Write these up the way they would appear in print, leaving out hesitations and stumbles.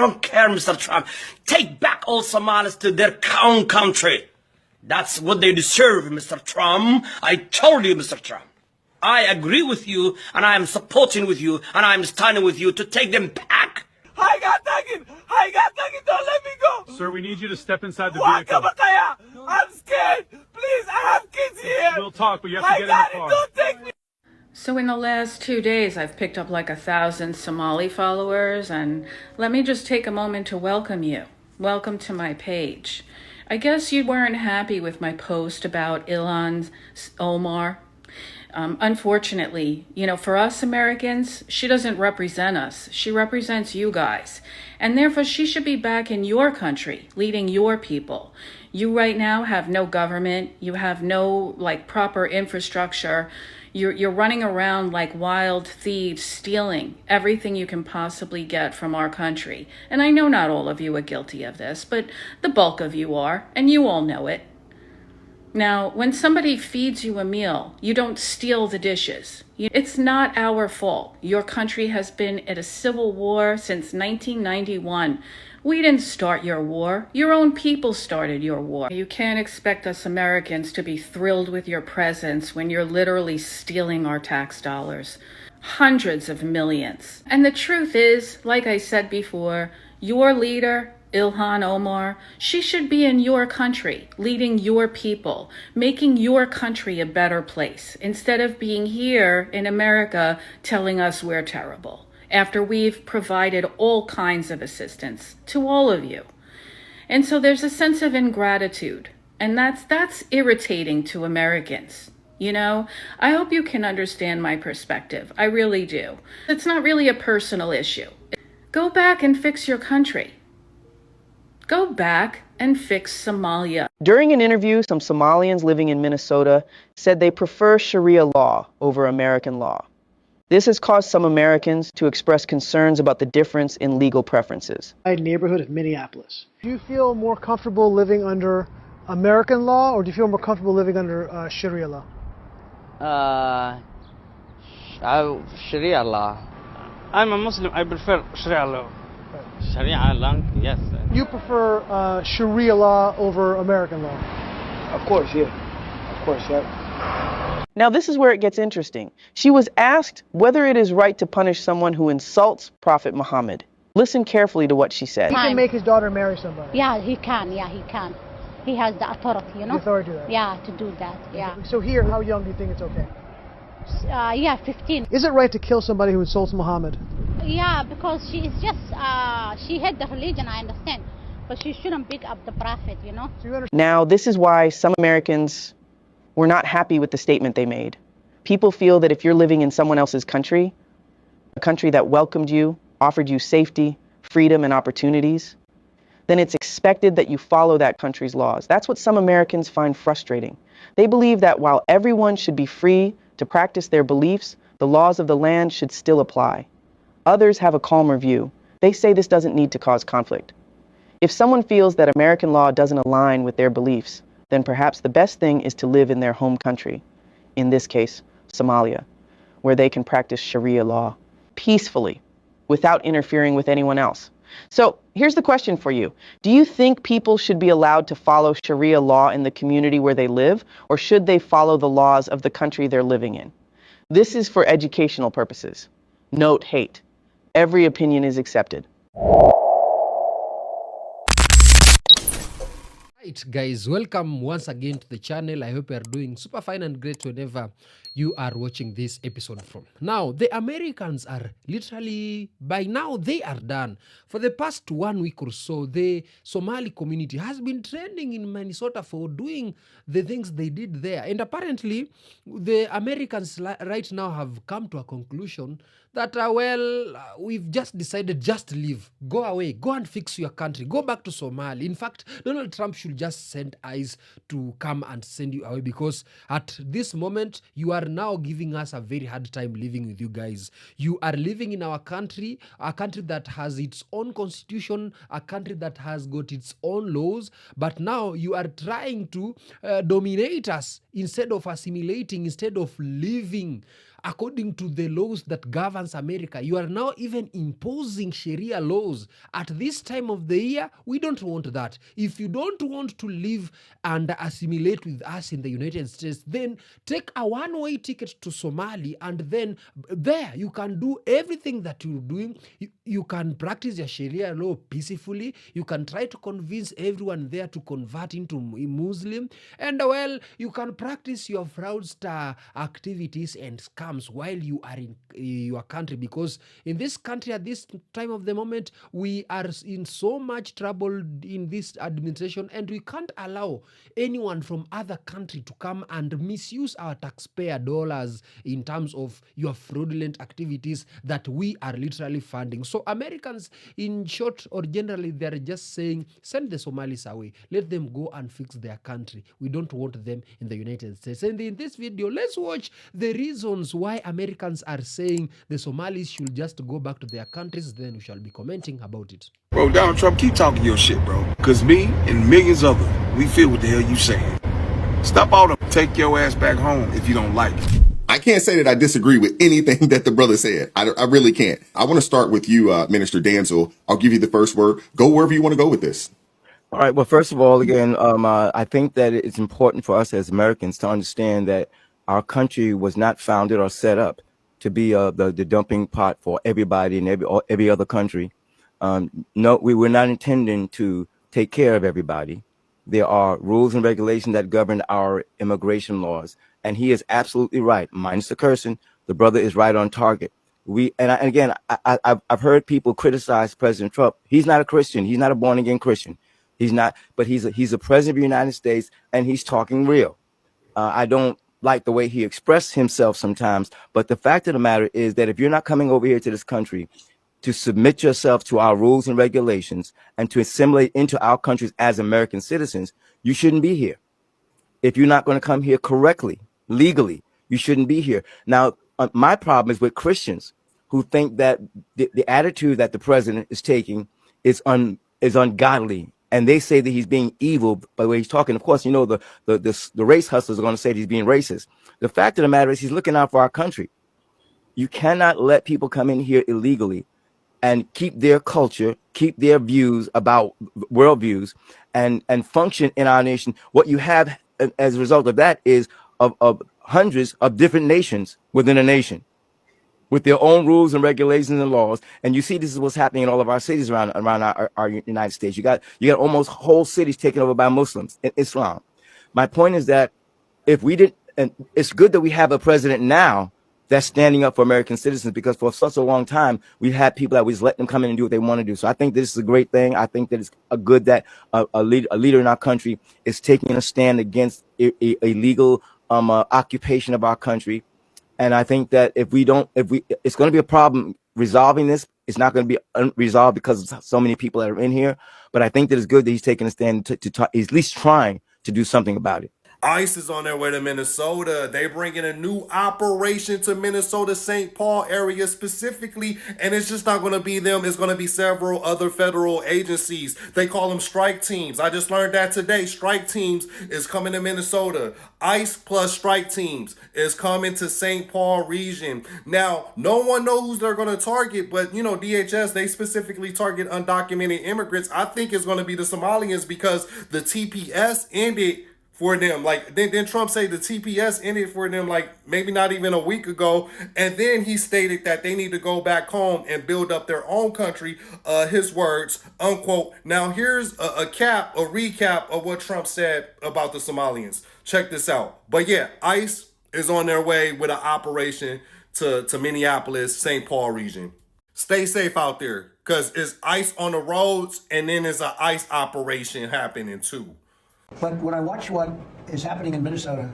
don't care, Mr. Trump. Take back all Somalis to their own country. That's what they deserve, Mr. Trump. I told you, Mr. Trump. I agree with you, and I am supporting with you, and I am standing with you to take them back. I got taken! Don't let me go! Sir, we need you to step inside the vehicle. I'm scared! Please, I have kids here! We'll talk, but you have to get in the car. Don't take me! So in the last 2 days, I've picked up like 1,000 Somali followers, and let me just take a moment to welcome you. Welcome to my page. I guess you weren't happy with my post about Ilhan Omar. Unfortunately, for us Americans, she doesn't represent us. She represents you guys. And therefore, she should be back in your country, leading your people. You right now have no government. You have no proper infrastructure. You're running around like wild thieves, stealing everything you can possibly get from our country. And I know not all of you are guilty of this, but the bulk of you are, and you all know it. Now, when somebody feeds you a meal, you don't steal the dishes. It's not our fault. Your country has been at a civil war since 1991. We didn't start your war. Your own people started your war. You can't expect us Americans to be thrilled with your presence when you're literally stealing our tax dollars. Hundreds of millions. And the truth is, like I said before, your leader, Ilhan Omar, she should be in your country, leading your people, making your country a better place, instead of being here in America telling us we're terrible, after we've provided all kinds of assistance to all of you. And so there's a sense of ingratitude, and that's irritating to Americans. I hope you can understand my perspective. I really do. It's not really a personal issue. Go back and fix your country. Go back and fix Somalia. During an interview, some Somalians living in Minnesota said they prefer Sharia law over American law. This has caused some Americans to express concerns about the difference in legal preferences. Neighborhood of Minneapolis. Do you feel more comfortable living under American law, or do you feel more comfortable living under Sharia law? Sharia law. I'm a Muslim. I prefer Sharia law. Sharia law, yes. You prefer Sharia law over American law? Of course, yeah. Now, this is where it gets interesting. She was asked whether it is right to punish someone who insults Prophet Muhammad. Listen carefully to what she said. He can make his daughter marry somebody. Yeah, he can. He has the authority, The authority to do that. Yeah, to do that, yeah. So here, how young do you think it's okay? 15. Is it right to kill somebody who insults Muhammad? Yeah, because she is just, she hid the religion, I understand. But she shouldn't pick up the prophet, Now, this is why some Americans were not happy with the statement they made. People feel that if you're living in someone else's country, a country that welcomed you, offered you safety, freedom, and opportunities, then it's expected that you follow that country's laws. That's what some Americans find frustrating. They believe that while everyone should be free to practice their beliefs, the laws of the land should still apply. Others have a calmer view. They say this doesn't need to cause conflict. If someone feels that American law doesn't align with their beliefs, then perhaps the best thing is to live in their home country, in this case, Somalia, where they can practice Sharia law peacefully, without interfering with anyone else. So here's the question for you. Do you think people should be allowed to follow Sharia law in the community where they live, or should they follow the laws of the country they're living in? This is for educational purposes. Note hate. Every opinion is accepted. Right, guys, welcome once again to the channel. I hope you are doing super fine and great whenever you are watching this episode from. Now, the Americans are literally, by now, they are done. For the past 1 week or so, the Somali community has been trending in Minnesota for doing the things they did there. And apparently, the Americans right now have come to a conclusion that, we've just decided just leave, go away, go and fix your country, go back to Somalia. In fact, Donald Trump should just send ICE to come and send you away, because at this moment, you are now giving us a very hard time living with you guys. You are living in our country, a country that has its own constitution, a country that has got its own laws, but now you are trying to dominate us instead of assimilating, instead of living according to the laws that governs America. You are now even imposing Sharia laws. At this time of the year, we don't want that. If you don't want to live and assimilate with us in the United States, then take a one-way ticket to Somalia, and then there you can do everything that you're doing. You can practice your Sharia law peacefully. You can try to convince everyone there to convert into Muslim. And well, you can practice your fraudster activities and scams while you are in your country, because in this country at this time of the moment, we are in so much trouble in this administration, and we can't allow anyone from other country to come and misuse our taxpayer dollars in terms of your fraudulent activities that we are literally funding. So Americans, in short or generally, they're just saying, send the Somalis away. Let them go and fix their country. We don't want them in the United States. And in this video, let's watch the reasons why Americans are saying the Somalis should just go back to their countries. Then we shall be commenting about it. Bro, Donald Trump, keep talking your shit, bro. Because me and millions of them, we feel what the hell you saying. Stop all the take your ass back home if you don't like it. I can't say that I disagree with anything that the brother said. I really can't. I want to start with you, Minister Danzel. I'll give you the first word. Go wherever you want to go with this. All right. Well, first of all, again, I think that it's important for us as Americans to understand that our country was not founded or set up to be the dumping pot for everybody in every other country. No, we were not intending to take care of everybody. There are rules and regulations that govern our immigration laws. And he is absolutely right. Minus the cursing, the brother is right on target. I've heard people criticize President Trump. He's not a Christian. He's not a born again Christian. He's not, but he's a president of the United States, and he's talking real. I don't like the way he expressed himself sometimes, but the fact of the matter is that if you're not coming over here to this country to submit yourself to our rules and regulations and to assimilate into our countries as American citizens, you shouldn't be here. If you're not going to come here correctly, legally, you shouldn't be here. Now, my problem is with Christians who think that the attitude that the president is taking is ungodly. And they say that he's being evil by the way he's talking. Of course, you know, the race hustlers are going to say that he's being racist. The fact of the matter is he's looking out for our country. You cannot let people come in here illegally and keep their culture, keep their views about worldviews, and function in our nation. What you have as a result of that is of hundreds of different nations within a nation, with their own rules and regulations and laws. And you see this is what's happening in all of our cities around our United States. You got almost whole cities taken over by Muslims and Islam. My point is that if we didn't, and it's good that we have a president now that's standing up for American citizens, because for such a long time, we've had people that we just let them come in and do what they want to do. So I think this is a great thing. I think that it's a good that a leader in our country is taking a stand against illegal occupation of our country. And I think that if it's going to be a problem resolving this. It's not going to be resolved because of so many people that are in here. But I think that it's good that he's taking a stand to he's at least trying to do something about it. ICE is on their way to Minnesota. They bringing a new operation to Minnesota, St. Paul area specifically, and it's just not going to be them. It's going to be several other federal agencies. They call them strike teams. I just learned that today. Strike teams is coming to Minnesota. ICE plus strike teams is coming to St. Paul region. Now, no one knows who they're going to target, but, you know, DHS, they specifically target undocumented immigrants. I think it's going to be the Somalians because the TPS ended for them. Like, then Trump said the TPS ended for them, like, maybe not even a week ago. And then he stated that they need to go back home and build up their own country, his words, unquote. Now, here's a recap of what Trump said about the Somalians. Check this out. But yeah, ICE is on their way with an operation to Minneapolis, St. Paul region. Stay safe out there, because it's ICE on the roads, and then there's an ICE operation happening too. But when I watch what is happening in Minnesota,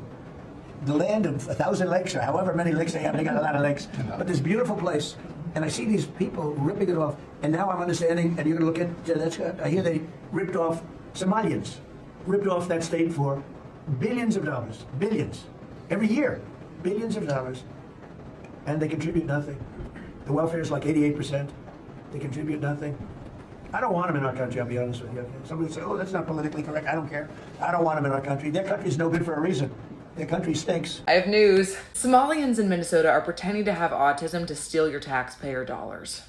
the land of 1,000 lakes, or however many lakes they have, they got a lot of lakes, but this beautiful place, and I see these people ripping it off, and now I'm understanding, and you're going to look at, I hear they ripped off Somalians, ripped off that state for billions of dollars, billions, every year, billions of dollars, and they contribute nothing. The welfare is like 88%, they contribute nothing. I don't want them in our country, I'll be honest with you. Somebody will say, oh, that's not politically correct. I don't care. I don't want them in our country. Their country is no good for a reason. Their country stinks. I have news. Somalians in Minnesota are pretending to have autism to steal your taxpayer dollars.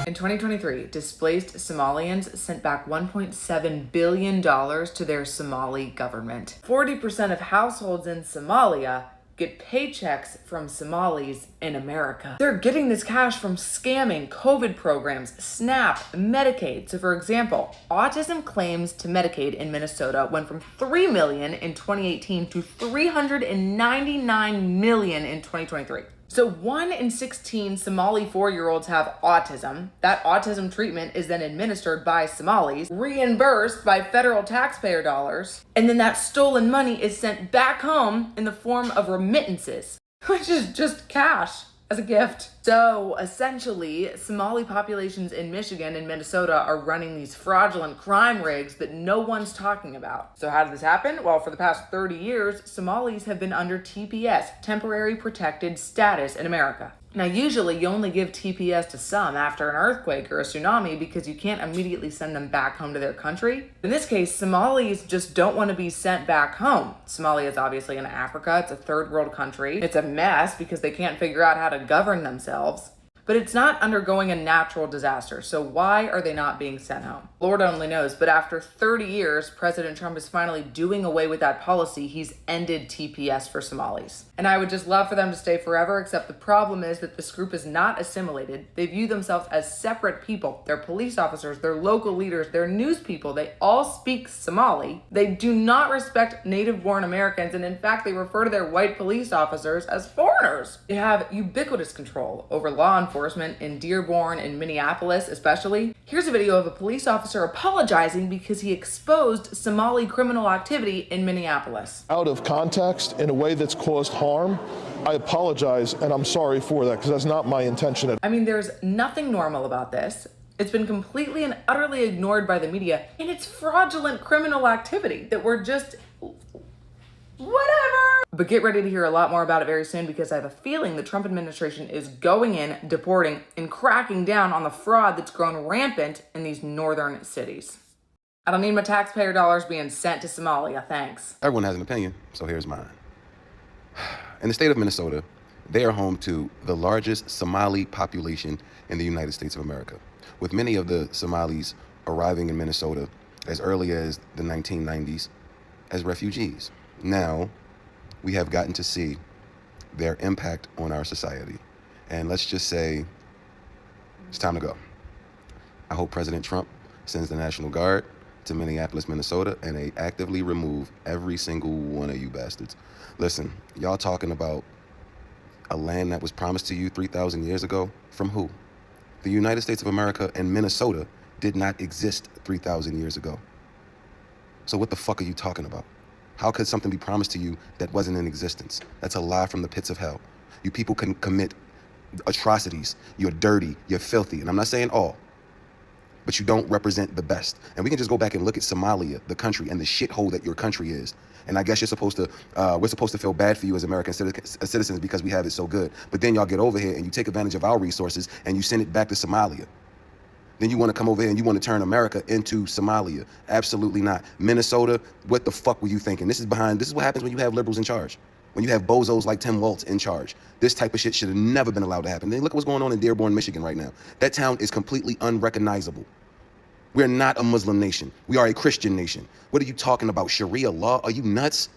In 2023, displaced Somalians sent back $1.7 billion to their Somali government. 40% of households in Somalia get paychecks from Somalis in America. They're getting this cash from scamming COVID programs, SNAP, Medicaid. So for example, autism claims to Medicaid in Minnesota went from 3 million in 2018 to 399 million in 2023. So 1 in 16 Somali 4-year-olds have autism. That autism treatment is then administered by Somalis, reimbursed by federal taxpayer dollars, and then that stolen money is sent back home in the form of remittances, which is just cash as a gift. So essentially, Somali populations in Michigan and Minnesota are running these fraudulent crime rings that no one's talking about. So how did this happen? Well, for the past 30 years, Somalis have been under TPS, temporary protected status in America. Now, usually you only give TPS to some after an earthquake or a tsunami because you can't immediately send them back home to their country. In this case, Somalis just don't want to be sent back home. Somalia is obviously in Africa. It's a third world country. It's a mess because they can't figure out how to govern themselves. But it's not undergoing a natural disaster, so why are they not being sent home? Lord only knows, but after 30 years, President Trump is finally doing away with that policy. He's ended TPS for Somalis. And I would just love for them to stay forever, except the problem is that this group is not assimilated. They view themselves as separate people. They're police officers, they're local leaders, they're news people. They all speak Somali. They do not respect native-born Americans, and in fact, they refer to their white police officers as foreigners. They have ubiquitous control over law enforcement in Dearborn and Minneapolis especially. Here's a video of a police officer apologizing because he exposed Somali criminal activity in Minneapolis. Out of context in a way that's caused harm, I apologize and I'm sorry for that because that's not my intention. I mean, there's nothing normal about this. It's been completely and utterly ignored by the media, and it's fraudulent criminal activity that we're just whatever. But get ready to hear a lot more about it very soon because I have a feeling the Trump administration is going in, deporting, and cracking down on the fraud that's grown rampant in these northern cities. I don't need my taxpayer dollars being sent to Somalia, thanks. Everyone has an opinion, so here's mine. In the state of Minnesota, they are home to the largest Somali population in the United States of America, with many of the Somalis arriving in Minnesota as early as the 1990s as refugees. Now, we have gotten to see their impact on our society. And let's just say, it's time to go. I hope President Trump sends the National Guard to Minneapolis, Minnesota, and they actively remove every single one of you bastards. Listen, y'all talking about a land that was promised to you 3,000 years ago? From who? The United States of America and Minnesota did not exist 3,000 years ago. So what the fuck are you talking about? How could something be promised to you that wasn't in existence? That's a lie from the pits of hell. You people can commit atrocities. You're dirty, you're filthy, and I'm not saying all, but you don't represent the best. And we can just go back and look at Somalia, the country, and the shithole that your country is. And I guess we're supposed to feel bad for you as American citizens because we have it so good. But then y'all get over here and you take advantage of our resources and you send it back to Somalia. Then you want to come over here and you want to turn America into Somalia. Absolutely not. Minnesota, what the fuck were you thinking? This is what happens when you have liberals in charge. When you have bozos like Tim Walz in charge. This type of shit should have never been allowed to happen. Then look what's going on in Dearborn, Michigan right now. That town is completely unrecognizable. We're not a Muslim nation. We are a Christian nation. What are you talking about? Sharia law? Are you nuts?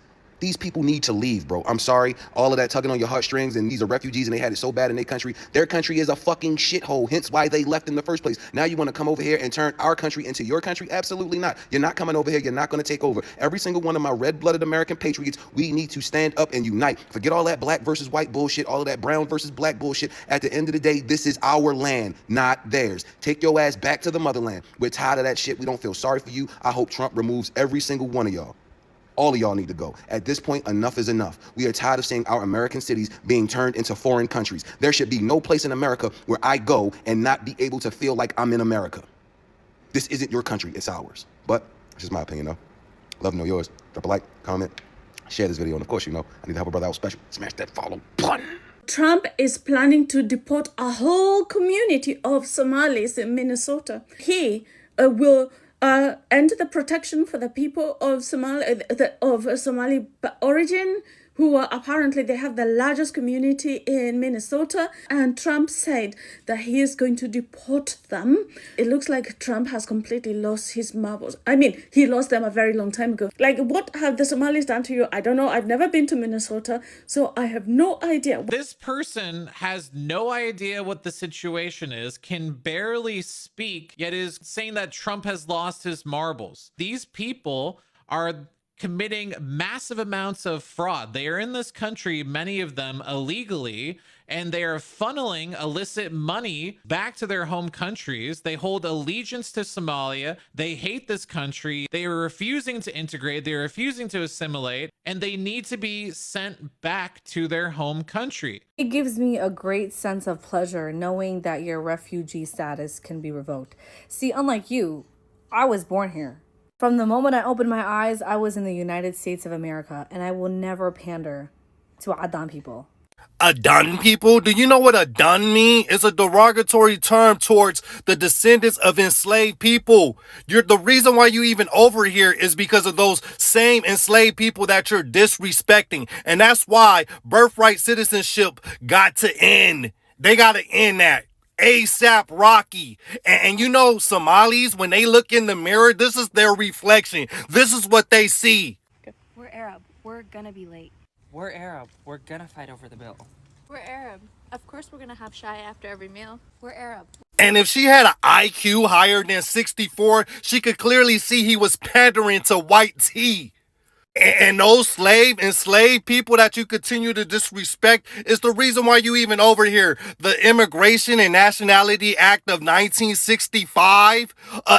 These people need to leave, bro. I'm sorry. All of that tugging on your heartstrings, and these are refugees and they had it so bad in their country. Their country is a fucking shithole, hence why they left in the first place. Now you want to come over here and turn our country into your country? Absolutely not. You're not coming over here. You're not going to take over. Every single one of my red-blooded American patriots, we need to stand up and unite. Forget all that black versus white bullshit, all of that brown versus black bullshit. At the end of the day, this is our land, not theirs. Take your ass back to the motherland. We're tired of that shit. We don't feel sorry for you. I hope Trump removes every single one of y'all. All of y'all need to go. At this point, enough is enough. We are tired of seeing our American cities being turned into foreign countries. There should be no place in America where I go and not be able to feel like I'm in America. This isn't your country, it's ours. But it's just my opinion, though. Love to know yours. Drop a like, comment, share this video, and of course, you know, I need to help a brother out special. Smash that follow button. Trump is planning to deport a whole community of Somalis in Minnesota. He will end the protection for the people of Somali origin, who are apparently they have the largest community in Minnesota, and Trump said that he is going to deport them. It looks like Trump has completely lost his marbles. I mean, he lost them a very long time ago. Like, what have the Somalis done to you? I don't know. I've never been to Minnesota, so I have no idea. This person has no idea what the situation is, can barely speak, yet is saying that Trump has lost his marbles. These people are committing massive amounts of fraud. They are in this country, many of them illegally, and they are funneling illicit money back to their home countries. They hold allegiance to Somalia. They hate this country. They are refusing to integrate. They're refusing to assimilate, and they need to be sent back to their home country. It gives me a great sense of pleasure knowing that your refugee status can be revoked. See, unlike you, I was born here. From the moment I opened my eyes, I was in the United States of America, and I will never pander to Adan people. Adan people? Do you know what Adan mean? It's a derogatory term towards the descendants of enslaved people. The reason why you even over here is because of those same enslaved people that you're disrespecting. And that's why birthright citizenship got to end. They got to end that. ASAP Rocky. And you know, Somalis, when they look in the mirror, this is their reflection. This is what they see. We're Arab. We're gonna be late. We're Arab. We're gonna fight over the bill. We're Arab. Of course we're gonna have shy after every meal. We're Arab. And if she had an IQ higher than 64, she could clearly see he was pandering to white tea. And those enslaved people that you continue to disrespect is the reason why you even over here. The Immigration and Nationality Act of 1965.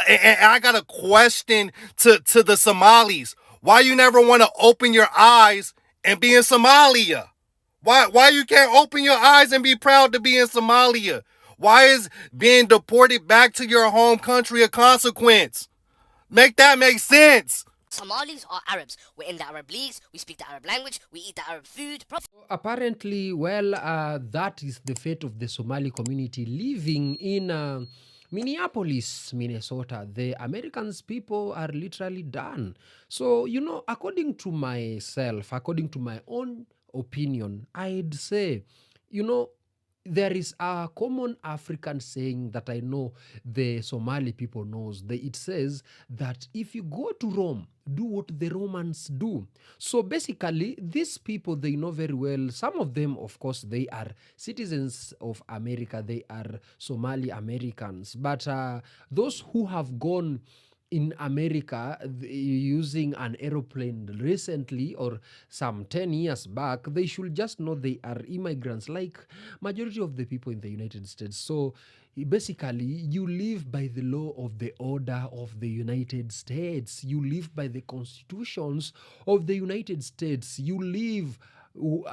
And I got a question to the Somalis. Why you never want to open your eyes and be in Somalia? Why you can't open your eyes and be proud to be in Somalia? Why is being deported back to your home country a consequence? Make that make sense. Somalis are Arabs. We're in the Arab leagues. We speak the Arab language. We eat the Arab food. Apparently, well, that is the fate of the Somali community living in Minneapolis, Minnesota. The Americans people are literally done. So, you know, according to myself, according to my own opinion, I'd say, you know, there is a common African saying that I know the Somali people knows. It says that if you go to Rome, do what the Romans do. So basically, these people, they know very well. Some of them, of course, they are citizens of America. They are Somali Americans. But those who have gone in America using an aeroplane recently or some 10 years back, they should just know they are immigrants like majority of the people in the United States. So basically, you live by the law of the order of the United States. You live by the constitutions of the United States. You live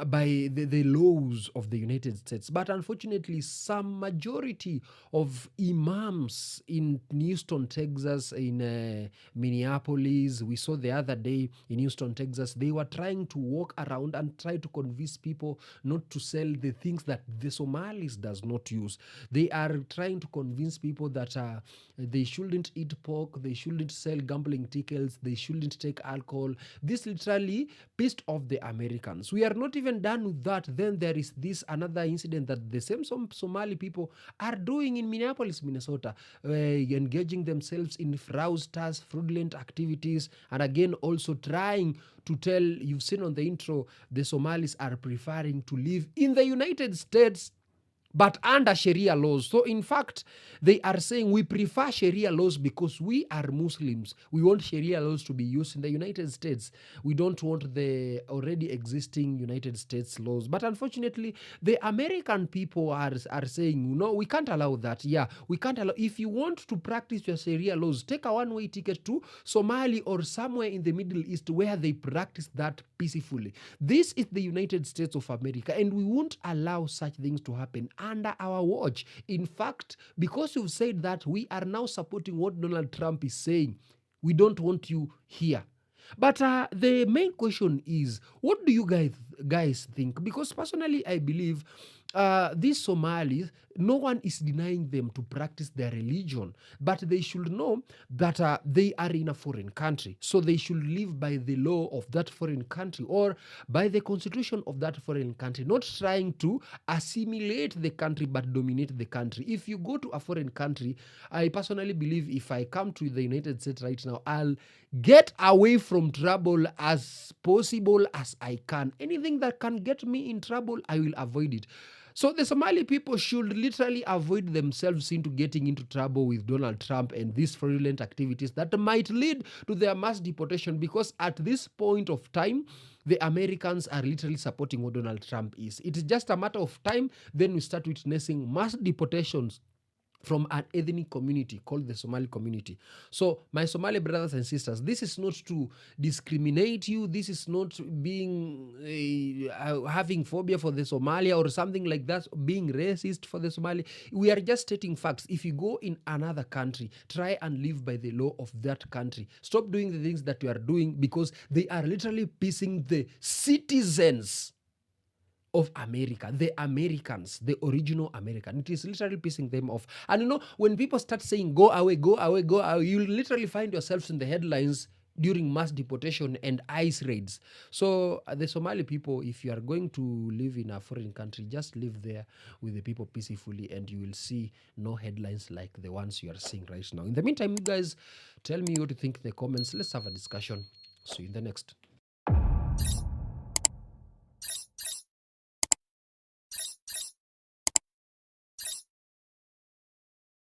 by the laws of the United States. But unfortunately, some majority of imams in Houston, Texas, in Minneapolis, we saw the other day in Houston, Texas, they were trying to walk around and try to convince people not to sell the things that the Somalis does not use. They are trying to convince people that they shouldn't eat pork, they shouldn't sell gambling tickets, they shouldn't take alcohol. This literally pissed off the Americans. We are not even done with that. Then there is this another incident that the same Somali people are doing in Minneapolis, Minnesota, engaging themselves in fraudulent activities, and again also trying to tell, you've seen on the intro, the Somalis are preferring to live in the United States but under Sharia laws. So in fact, they are saying we prefer Sharia laws because we are Muslims. We want Sharia laws to be used in the United States. We don't want the already existing United States laws. But unfortunately, the American people are saying, no, we can't allow that. Yeah, we can't allow. If you want to practice your Sharia laws, take a one-way ticket to Somalia or somewhere in the Middle East where they practice that peacefully. This is the United States of America, and we won't allow such things to happen under our watch. In fact, because you've said that, we are now supporting what Donald Trump is saying. We don't want you here. But the main question is, what do you guys guys think, because personally I believe these Somalis, no one is denying them to practice their religion, but they should know that they are in a foreign country, so they should live by the law of that foreign country or by the constitution of that foreign country, not trying to assimilate the country but dominate the country. If you go to a foreign country, I personally believe if I come to the United States right now, I'll get away from trouble as possible as I can. Anything that can get me in trouble, I will avoid it. So the Somali people should literally avoid themselves into getting into trouble with Donald Trump and these fraudulent activities that might lead to their mass deportation, because at this point of time, the Americans are literally supporting what Donald Trump is. It is just a matter of time, then we start witnessing mass deportations from an ethnic community called the Somali community. So my Somali brothers and sisters, this is not to discriminate you. This is not being having phobia for the Somalia or something like that, being racist for the Somali. We are just stating facts. If you go in another country, try and live by the law of that country. Stop doing the things that you are doing, because they are literally pissing the citizens of America, the Americans, the original American. It is literally pissing them off. And you know, when people start saying, go away, go away, go away, you'll literally find yourselves in the headlines during mass deportation and ICE raids. So the Somali people, if you are going to live in a foreign country, just live there with the people peacefully, and you will see no headlines like the ones you are seeing right now. In the meantime, you guys tell me what you think in the comments. Let's have a discussion. See you in the next.